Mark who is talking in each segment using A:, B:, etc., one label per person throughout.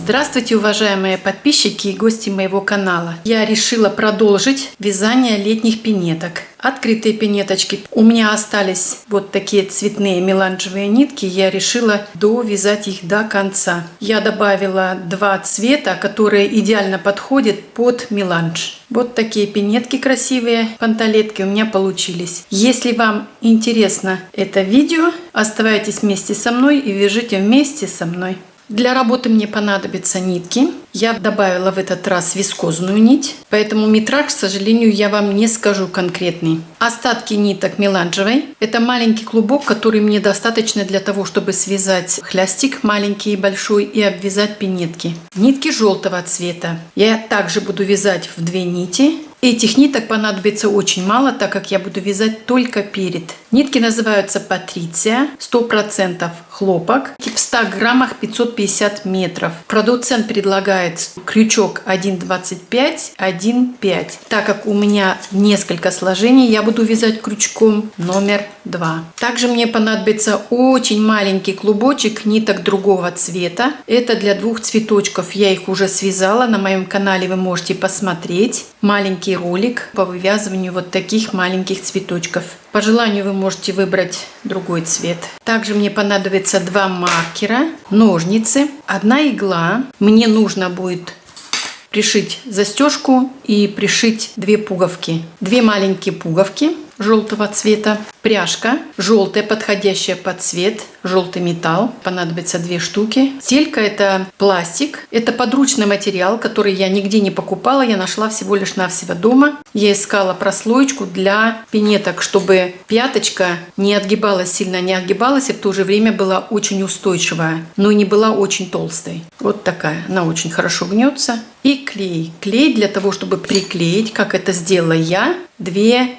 A: Здравствуйте, уважаемые подписчики и гости моего канала. Я решила продолжить вязание летних пинеток. Открытые пинеточки. У меня остались вот такие цветные меланжевые нитки. Я решила довязать их до конца. Я добавила два цвета, которые идеально подходят под меланж. Вот такие пинетки красивые, панталетки у меня получились. Если вам интересно это видео, оставайтесь вместе со мной и вяжите вместе со мной. Для работы мне понадобятся нитки. Я добавила в этот раз вискозную нить, поэтому метраж, к сожалению, я вам не скажу конкретный. Остатки ниток меланжевой. Это маленький клубок, который мне достаточно для того, чтобы связать хлястик маленький и большой и обвязать пинетки. Нитки желтого цвета. Я также буду вязать в две нити. Этих ниток понадобится очень мало, так как я буду вязать только перед. Нитки называются Патриция, 100% хлопок, в 100 граммах 550 метров. Продавец предлагает крючок 1,25, 1,5. Так как у меня несколько сложений, я буду вязать крючком номер 2. Также мне понадобится очень маленький клубочек ниток другого цвета. Это для двух цветочков. Я их уже связала. На моем канале вы можете посмотреть. Маленький ролик по вывязыванию вот таких маленьких цветочков. По желанию вы можете выбрать другой цвет. Также мне понадобится два маркера, ножницы, одна игла. Мне нужно будет пришить застежку и пришить две пуговки. Две маленькие пуговки желтого цвета, пряжка желтая, подходящая под цвет, желтый металл, понадобится 2 штуки. Стелька — это пластик, это подручный материал, который я нигде не покупала, я нашла всего лишь навсего дома. Я искала прослоечку для пинеток, чтобы пяточка не отгибалась, сильно не отгибалась, и в то же время была очень устойчивая, но не была очень толстой. Вот такая, она очень хорошо гнется. И клей. Клей для того, чтобы приклеить, как это сделала я, 2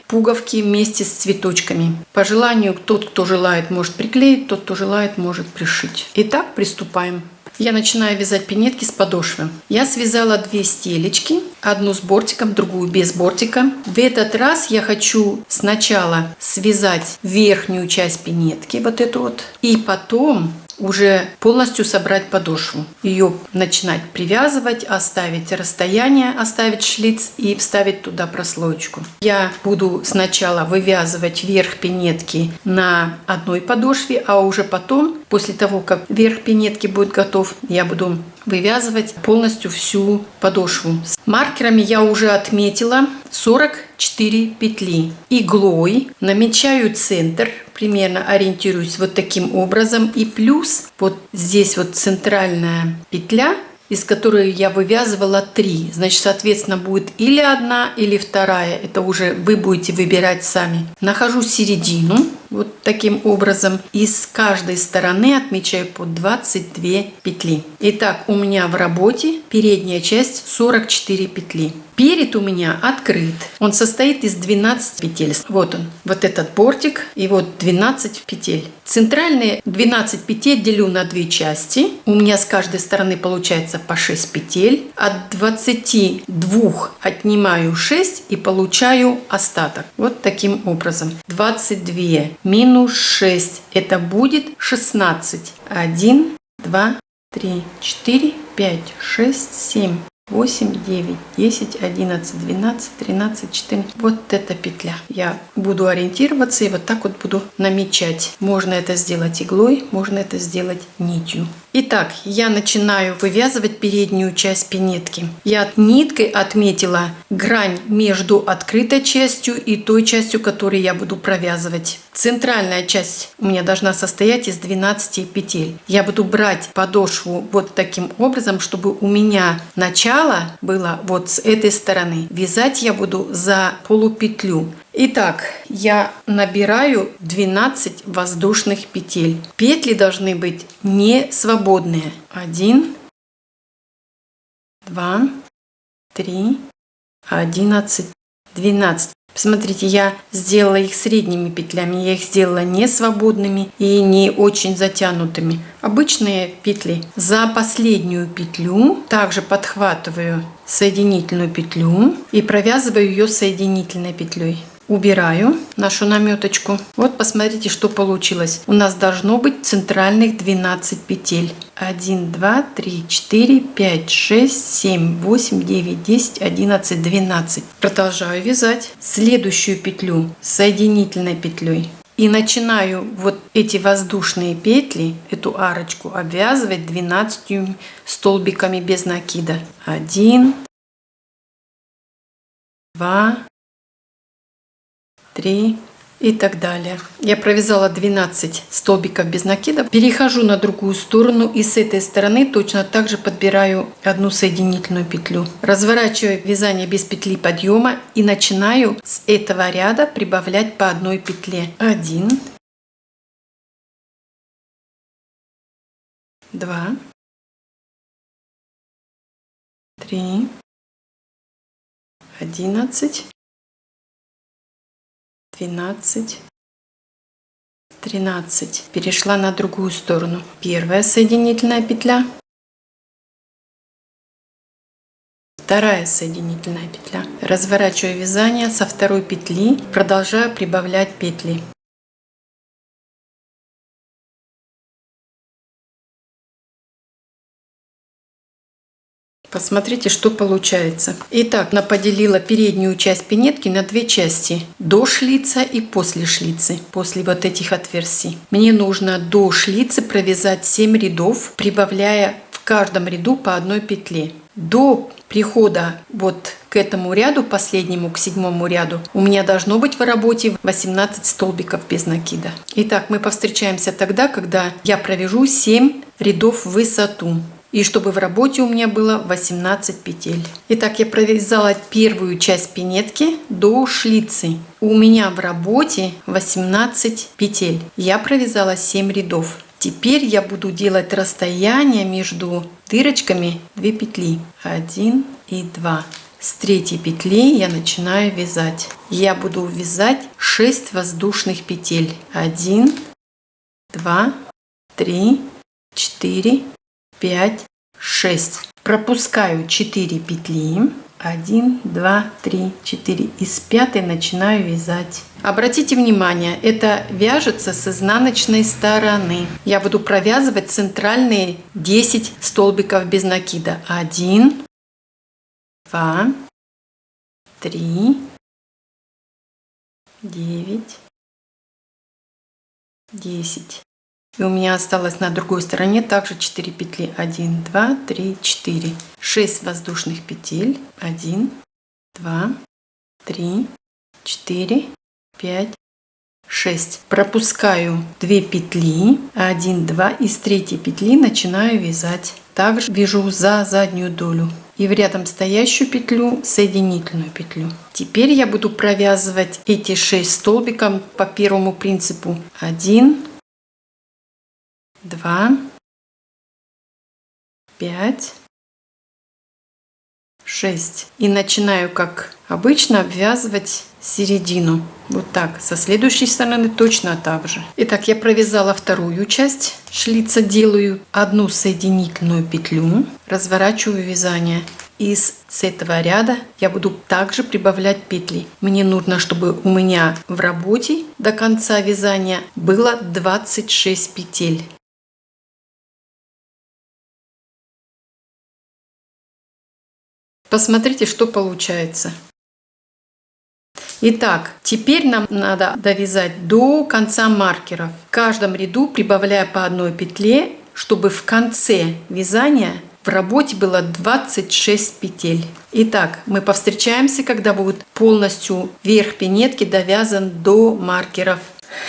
A: пуговки вместе с цветочками. По желанию, тот, кто желает, может приклеить, тот, кто желает, может пришить. Итак, приступаем. Я начинаю вязать пинетки с подошвы. Я связала 2 стелечки, одну с бортиком, другую без бортика. В этот раз я хочу сначала связать верхнюю часть пинетки, вот эту вот, и потом уже полностью собрать подошву. Ее начинать привязывать, оставить расстояние, оставить шлиц и вставить туда прослоечку. Я буду сначала вывязывать верх пинетки на одной подошве, а уже потом, после того, как верх пинетки будет готов, я буду вывязывать полностью всю подошву. С маркерами я уже отметила 44 петли. Иглой намечаю центр, примерно ориентируюсь вот таким образом. И плюс вот здесь вот центральная петля, из которой я вывязывала 3. Значит, соответственно, будет или одна, или вторая. Это уже вы будете выбирать сами. Нахожу середину вот таким образом. И с каждой стороны отмечаю по 22 петли. Итак, у меня в работе передняя часть 44 петли. Перед у меня открыт. Он состоит из 12 петель. Вот он. Вот этот бортик. И вот 12 петель. Центральные 12 петель делю на 2 части. У меня с каждой стороны получается по 6 петель. От 22 отнимаю 6 и получаю остаток. Вот таким образом. 22 минус 6. Это будет 16. 1, 2, 3, 4, 5, 6, 7. 8, 9, 10, 11, 12, 13, 14. Вот эта петля. Я буду ориентироваться и вот так вот буду намечать. Можно это сделать иглой, можно это сделать нитью. Итак, я начинаю вывязывать переднюю часть пинетки. Я ниткой отметила грань между открытой частью и той частью, которую я буду провязывать. Центральная часть у меня должна состоять из 12 петель. Я буду брать подошву вот таким образом, чтобы у меня начало было вот с этой стороны. Вязать я буду за полупетлю. Итак, я набираю 12 воздушных петель. Петли должны быть не свободные. 1, 2, 3, 11, 12. Посмотрите, я сделала их средними петлями. Я их сделала не свободными и не очень затянутыми. Обычные петли. За последнюю петлю также подхватываю соединительную петлю и провязываю ее соединительной петлей. Убираю нашу наметочку. Вот посмотрите, что получилось. У нас должно быть центральных 12 петель. 1, 2, 3, 4, 5, 6, 7, 8, 9, 10, 11, 12. Продолжаю вязать следующую петлю соединительной петлей. И начинаю вот эти воздушные петли, эту арочку, обвязывать 12 столбиками без накида. 1, 2, 3 и так далее. Я провязала 12 столбиков без накида. Перехожу на другую сторону и с этой стороны точно так же подбираю одну соединительную петлю. Разворачиваю вязание без петли подъема и начинаю с этого ряда прибавлять по одной петле. 1, 2, 3, 11, 12, 13. Перешла на другую сторону. Первая соединительная петля, вторая соединительная петля. Разворачиваю вязание со второй петли, продолжаю прибавлять петли. Посмотрите, что получается. Итак, я поделила переднюю часть пинетки на две части. До шлица и после шлицы. После вот этих отверстий. Мне нужно до шлицы провязать 7 рядов, прибавляя в каждом ряду по одной петле. До прихода вот к этому ряду, последнему, к 7-му ряду, у меня должно быть в работе 18 столбиков без накида. Итак, мы повстречаемся тогда, когда я провяжу 7 рядов в высоту. И чтобы в работе у меня было 18 петель. Итак, я провязала первую часть пинетки до шлицы. У меня в работе 18 петель. Я провязала 7 рядов. Теперь я буду делать расстояние между дырочками 2 петли. 1 и 2. С третьей петли я начинаю вязать. Я буду вязать 6 воздушных петель. 1, 2, 3, 4, 5, 6. Пропускаю 4 петли. 1, 2, 3, 4. И с пятой начинаю вязать. Обратите внимание, это вяжется с изнаночной стороны. Я буду провязывать центральные 10 столбиков без накида. 1, 2, 3, 9, 10. И у меня осталось на другой стороне также 4 петли. 1, 2, 3, 4. 6 воздушных петель. 1, 2, 3, 4, 5, 6. Пропускаю 2 петли. 1, 2. И с третьей петли начинаю вязать. Также вяжу за заднюю долю. И в рядом стоящую петлю соединительную петлю. Теперь я буду провязывать эти 6 столбиков по первому принципу. 1, 2, 5, 6. И начинаю, как обычно, обвязывать середину. Вот так. Со следующей стороны точно так же. Итак, я провязала вторую часть шлица. Делаю одну соединительную петлю. Разворачиваю вязание. И с этого ряда я буду также прибавлять петли. Мне нужно, чтобы у меня в работе до конца вязания было 26 петель. Посмотрите, что получается. Итак, теперь нам надо довязать до конца маркеров. В каждом ряду прибавляя по одной петле, чтобы в конце вязания в работе было 26 петель. Итак, мы повстречаемся, когда будет полностью верх пинетки довязан до маркеров.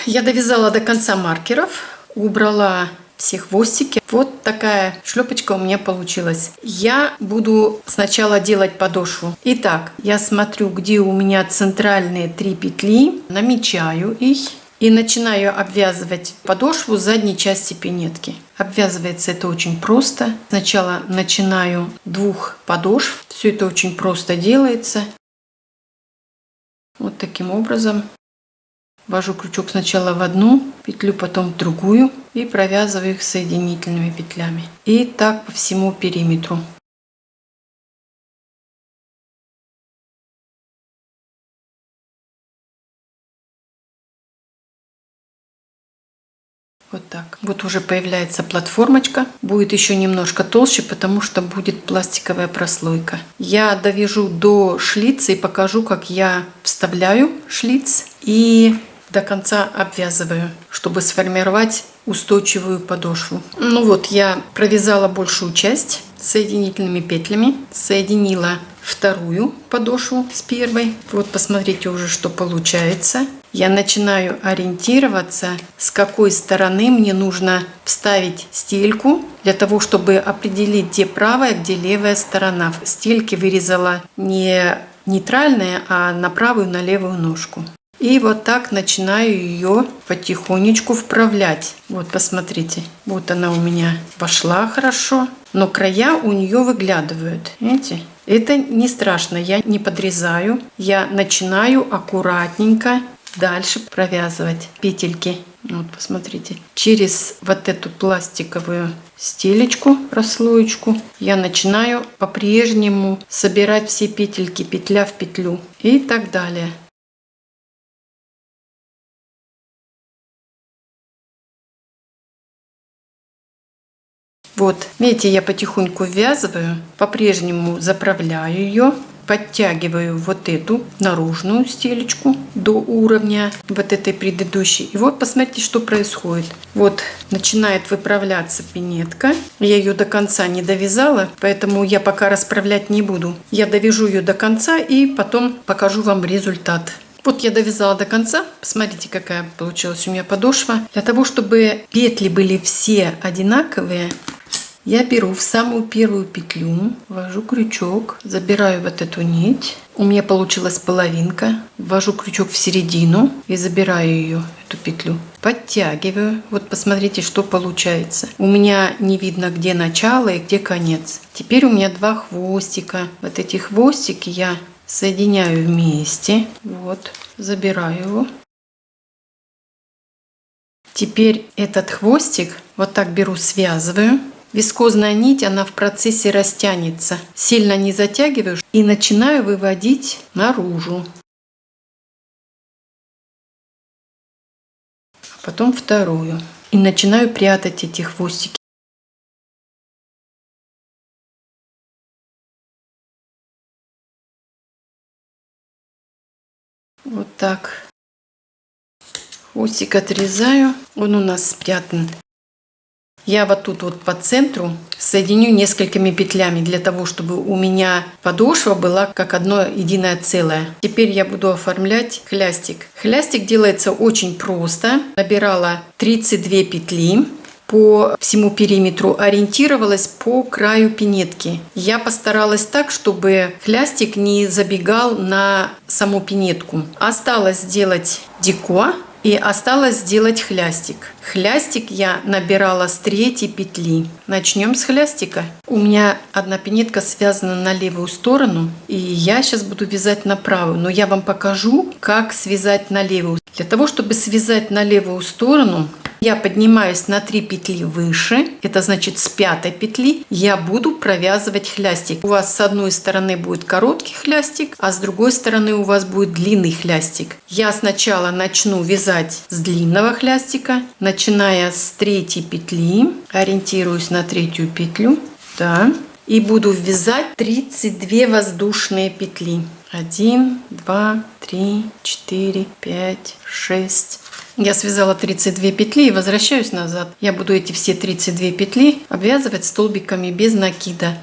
A: Я довязала до конца маркеров, убрала все хвостики. Вот такая шлепочка у меня получилась. Я буду сначала делать подошву. Итак, я смотрю, где у меня центральные 3 петли, намечаю их и начинаю обвязывать подошву задней части пинетки. Обвязывается это очень просто. Сначала начинаю 2 подошв. Все это очень просто делается. Вот таким образом. Ввожу крючок сначала в одну петлю, потом в другую и провязываю их соединительными петлями. И так по всему периметру. Вот так. Вот уже появляется платформочка. Будет еще немножко толще, потому что будет пластиковая прослойка. Я довяжу до шлица и покажу, как я вставляю шлиц и до конца обвязываю, чтобы сформировать устойчивую подошву. Ну вот, я провязала большую часть соединительными петлями, соединила вторую подошву с первой. Вот посмотрите уже, что получается. Я начинаю ориентироваться, с какой стороны мне нужно вставить стельку, для того, чтобы определить, где правая, где левая сторона. В стельке вырезала не нейтральная, а на правую, на левую ножку. И вот так начинаю ее потихонечку вправлять. Вот посмотрите, вот она у меня пошла хорошо, но края у нее выглядывают. Видите? Это не страшно, я не подрезаю, я начинаю аккуратненько дальше провязывать петельки. Вот посмотрите, через вот эту пластиковую стелечку, прослоечку, я начинаю по-прежнему собирать все петельки, петля в петлю и так далее. Вот, видите, я потихоньку ввязываю, по-прежнему заправляю ее, подтягиваю вот эту наружную стелечку до уровня вот этой предыдущей. И вот посмотрите, что происходит. Вот начинает выправляться пинетка. Я ее до конца не довязала, поэтому я пока расправлять не буду. Я довяжу ее до конца и потом покажу вам результат. Вот я довязала до конца. Посмотрите, какая получилась у меня подошва. Для того, чтобы петли были все одинаковые, я беру в самую первую петлю, ввожу крючок, забираю вот эту нить. У меня получилась половинка. Ввожу крючок в середину и забираю ее, эту петлю. Подтягиваю. Вот посмотрите, что получается. У меня не видно, где начало и где конец. Теперь у меня два хвостика. Вот эти хвостики я соединяю вместе. Вот, забираю его. Теперь этот хвостик вот так беру, связываю. Вискозная нить, она в процессе растянется. Сильно не затягиваю и начинаю выводить наружу. А потом вторую. И начинаю прятать эти хвостики. Вот так. Хвостик отрезаю. Он у нас спрятан. Я вот тут вот по центру соединю несколькими петлями, для того, чтобы у меня подошва была как одно единое целое. Теперь я буду оформлять хлястик. Хлястик делается очень просто. Набирала 32 петли. По всему периметру ориентировалась по краю пинетки. Я постаралась так, чтобы хлястик не забегал на саму пинетку. Осталось сделать деко. И осталось сделать хлястик. Хлястик я набирала с 3-й петли. Начнем с хлястика. У меня одна пинетка связана на левую сторону, и я сейчас буду вязать на правую. Но я вам покажу, как связать на левую. Для того, чтобы связать на левую сторону, я поднимаюсь на 3 петли выше, это значит с 5-й петли я буду провязывать хлястик. У вас с одной стороны будет короткий хлястик, а с другой стороны у вас будет длинный хлястик. Я сначала начну вязать с длинного хлястика, начиная с 3-й петли, ориентируюсь на 3-ю петлю, да, и буду вязать 32 воздушные петли. 1, 2, 3, 4, 5, 6. Я связала 32 петли и возвращаюсь назад. Я буду эти все 32 петли обвязывать столбиками без накида.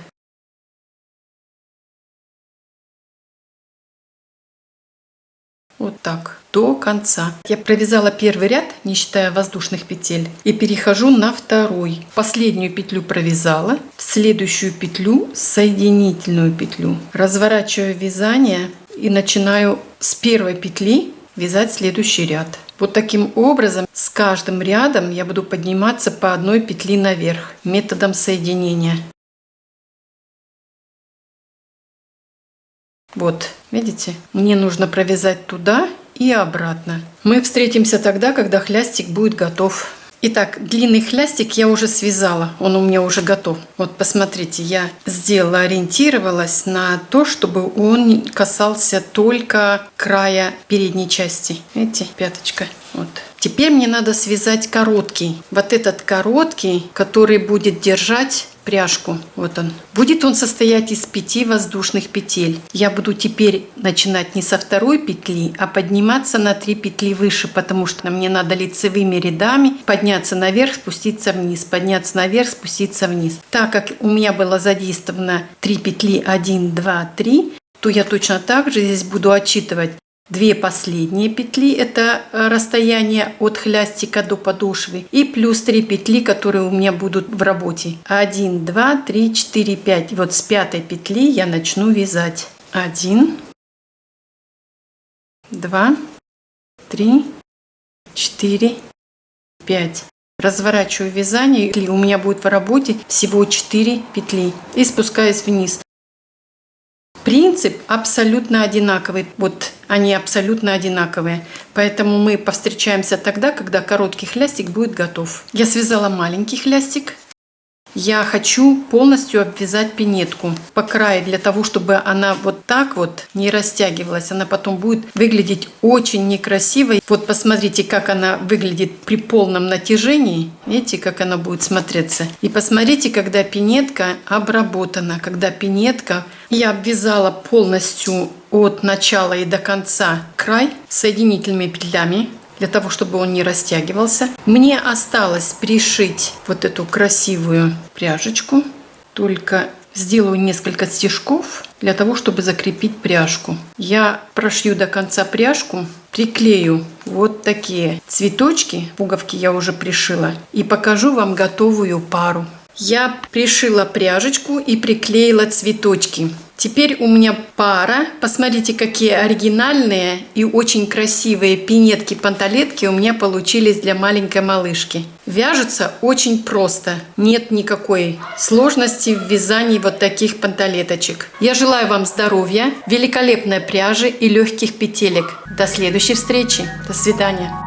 A: Вот так, до конца. Я провязала первый ряд, не считая воздушных петель, и перехожу на второй. Последнюю петлю провязала, в следующую петлю соединительную петлю. Разворачиваю вязание и начинаю с первой петли вязать следующий ряд. Вот таким образом с каждым рядом я буду подниматься по одной петли наверх методом соединения. Вот, видите, мне нужно провязать туда и обратно. Мы встретимся тогда, когда хлястик будет готов. Итак, длинный хлястик я уже связала, он у меня уже готов. Вот посмотрите, я сделала, ориентировалась на то, чтобы он касался только края передней части. Видите, пяточка. Вот. Теперь мне надо связать короткий. Вот этот короткий, который будет держать пряжку. Вот он. Будет он состоять из 5 воздушных петель. Я буду теперь начинать не со второй петли, а подниматься на 3 петли выше, потому что мне надо лицевыми рядами подняться наверх, спуститься вниз, подняться наверх, спуститься вниз. Так как у меня было задействовано 3 петли 1, 2, 3, то я точно так же здесь буду отсчитывать 2 последние петли, это расстояние от хлястика до подошвы, и плюс 3 петли, которые у меня будут в работе. 1, 2, 3, 4, 5. Вот с 5 петли я начну вязать. 1, 2, 3, 4, 5. Разворачиваю вязание, и у меня будет в работе всего 4 петли. И спускаюсь вниз. Принцип абсолютно одинаковый. Вот они абсолютно одинаковые. Поэтому мы повстречаемся тогда, когда короткий хлястик будет готов. Я связала маленький хлястик. Я хочу полностью обвязать пинетку по краю, для того, чтобы она вот так вот не растягивалась. Она потом будет выглядеть очень некрасиво. Вот посмотрите, как она выглядит при полном натяжении. Видите, как она будет смотреться. И посмотрите, когда пинетка обработана, когда пинетка... Я обвязала полностью от начала и до конца край соединительными петлями, для того, чтобы он не растягивался. Мне осталось пришить вот эту красивую пряжечку. Только сделаю несколько стежков для того, чтобы закрепить пряжку. Я прошью до конца пряжку, приклею вот такие цветочки. Пуговки я уже пришила. И покажу вам готовую пару. Я пришила пряжечку и приклеила цветочки. Теперь у меня пара. Посмотрите, какие оригинальные и очень красивые пинетки-панталетки у меня получились для маленькой малышки. Вяжется очень просто. Нет никакой сложности в вязании вот таких панталеточек. Я желаю вам здоровья, великолепной пряжи и легких петелек. До следующей встречи. До свидания.